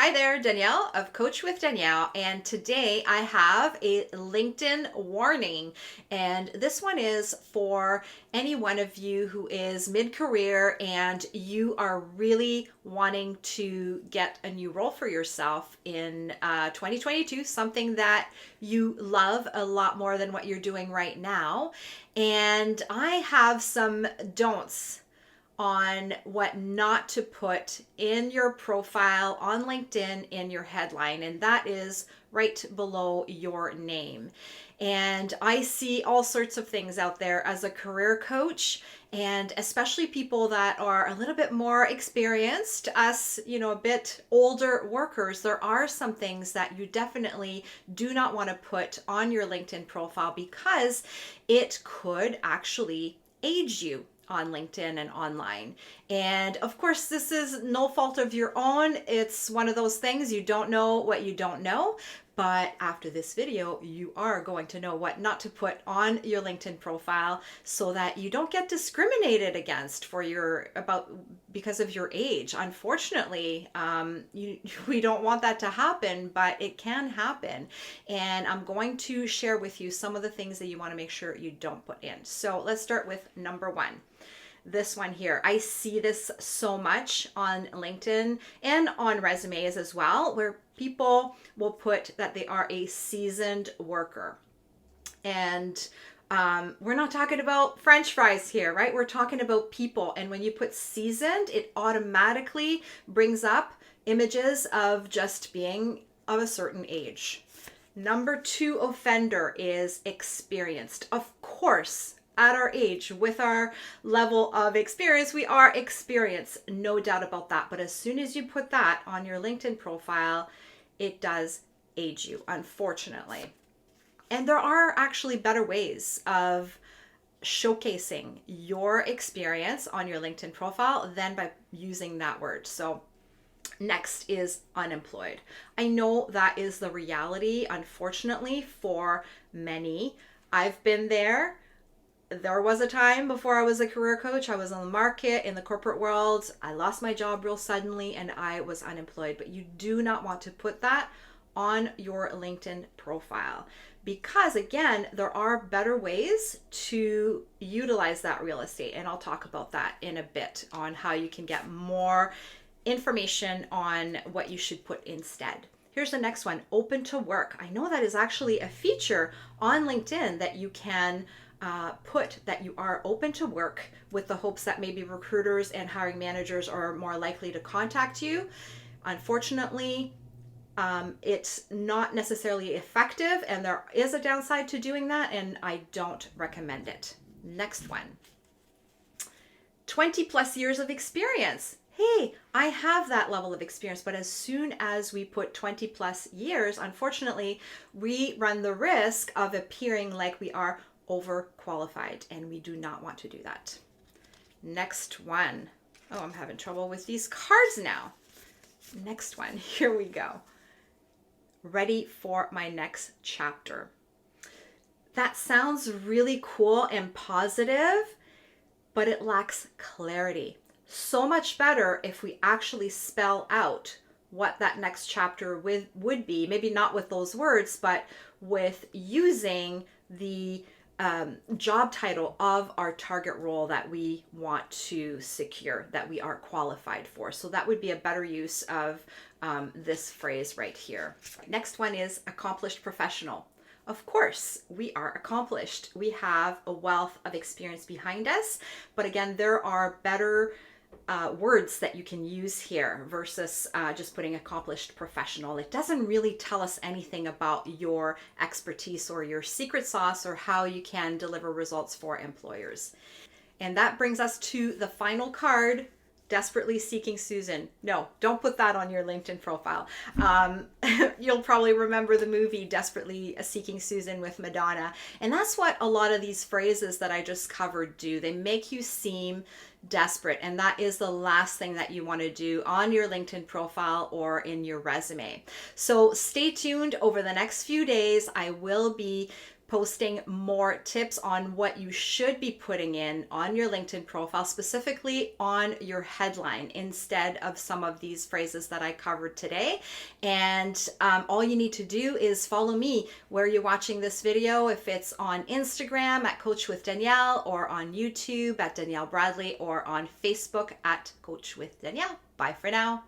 Hi there, Danielle of Coach with Danielle, and today I have a LinkedIn warning. And this one is for any one of you who is mid-career and you are really wanting to get a new role for yourself in 2022, something that you love a lot more than what you're doing right now. And I have some don'ts on what not to put in your profile on LinkedIn in your headline, and that is right below your name. And I see all sorts of things out there as a career coach, and especially people that are a little bit more experienced, us, a bit older workers. There are some things that you definitely do not want to put on your LinkedIn profile because it could actually age you on LinkedIn and online. And of course, this is no fault of your own. It's one of those things, you don't know what you don't know. But after this video, you are going to know what not to put on your LinkedIn profile so that you don't get discriminated against because of your age. Unfortunately, we don't want that to happen, but it can happen. And I'm going to share with you some of the things that you want to make sure you don't put in. So let's start with number one. This one here. I see this so much on LinkedIn and on resumes as well, where people will put that they are a seasoned worker. And we're not talking about French fries here, right? We're talking about people. And when you put seasoned, it automatically brings up images of just being of a certain age. Number two offender is experienced. Of course, at our age, with our level of experience, we are experienced, no doubt about that. But as soon as you put that on your LinkedIn profile, it does age you, unfortunately. And there are actually better ways of showcasing your experience on your LinkedIn profile than by using that word. So next is unemployed. I know that is the reality, unfortunately, for many. I've been there. There was a time before I was a career coach, I was on the market in the corporate world. I lost my job real suddenly and I was unemployed. But you do not want to put that on your LinkedIn profile because, again, there are better ways to utilize that real estate. And I'll talk about that in a bit on how you can get more information on what you should put instead. Here's the next one, open to work. I know that is actually a feature on LinkedIn that you can put that you are open to work with the hopes that maybe recruiters and hiring managers are more likely to contact you. Unfortunately, it's not necessarily effective and there is a downside to doing that, and I don't recommend it. Next one, 20 plus years of experience. Hey, I have that level of experience, but as soon as we put 20 plus years, unfortunately, we run the risk of appearing like we are overqualified, and we do not want to do that. Next one. Oh, I'm having trouble with these cards now. Next one. Here we go. Ready for my next chapter. That sounds really cool and positive, but it lacks clarity. So much better if we actually spell out what that next chapter would be. Maybe not with those words, but with using the job title of our target role that we want to secure, that we are qualified for. So that would be a better use of this phrase right here. Next one is accomplished professional. Of course, we are accomplished. We have a wealth of experience behind us. But again, there are better words that you can use here versus just putting accomplished professional. It doesn't really tell us anything about your expertise or your secret sauce or how you can deliver results for employers. And that brings us to the final card, desperately seeking Susan. No, don't put that on your LinkedIn profile. You'll probably remember the movie Desperately Seeking Susan with Madonna. And that's what a lot of these phrases that I just covered do. They make you seem desperate. And that is the last thing that you want to do on your LinkedIn profile or in your resume. So stay tuned over the next few days. I will be posting more tips on what you should be putting in on your LinkedIn profile, specifically on your headline, instead of some of these phrases that I covered today. And all you need to do is follow me where you're watching this video, if it's on Instagram at Coach with Danielle, or on YouTube at Danielle Bradley, or on Facebook at Coach with Danielle. Bye for now.